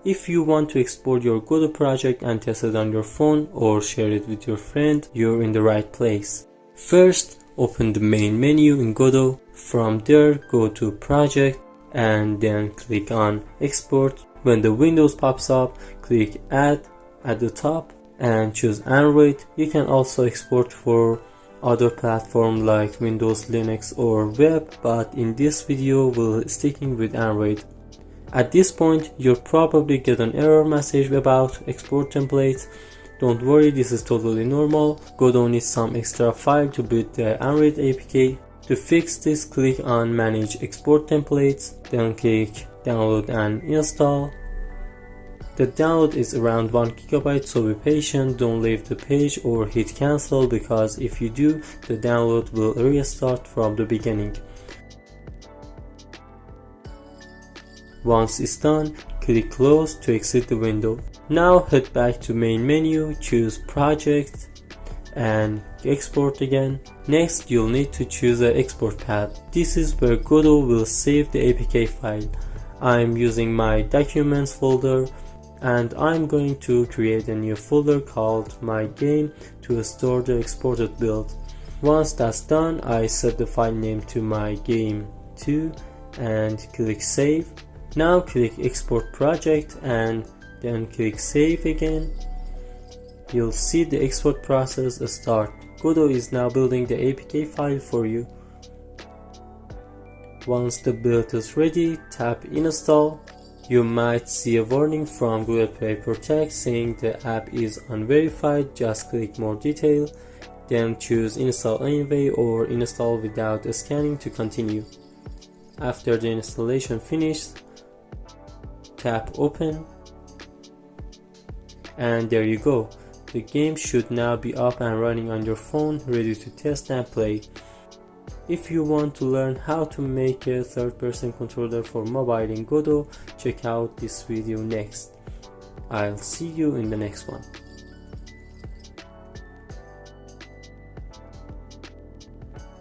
If you want to export your Godot project and test it on your phone or share it with your friend, you're in the right place. First, open the main menu in Godot. From there, go to Project and then click on Export. When the Windows pops up, click Add at the top and choose Android. You can also export for other platforms like Windows, Linux or web, but in this video we'll sticking with Android. At this point you'll probably get an error message about export templates. Don't worry, this is totally normal. Godot needs some extra file to build the Android APK. To fix this, click on Manage Export Templates, then click Download and Install. The download is around 1 GB, so be patient, don't leave the page or hit cancel, because if you do, the download will restart from the beginning. Once it's done, click Close to exit the window. Now head back to main menu, choose Project and Export again. Next, you'll need to choose an export path. This is where Godot will save the APK file. I'm using my Documents folder, and I'm going to create a new folder called My Game to store the exported build. Once that's done, I set the file name to My Game 2 and click Save. Now click Export Project and then click Save again. You'll see the export process start. Godot is now building the APK file for you. Once the build is ready, tap Install. You might see a warning from Google Play Protect saying the app is unverified. Just click More Detail, then choose Install Anyway or Install without scanning to continue. After the installation finished, tap Open, and there you go. The game should now be up and running on your phone, ready to test and play. If you want to learn how to make a third-person controller for mobile in Godot, check out this video next. I'll see you in the next one.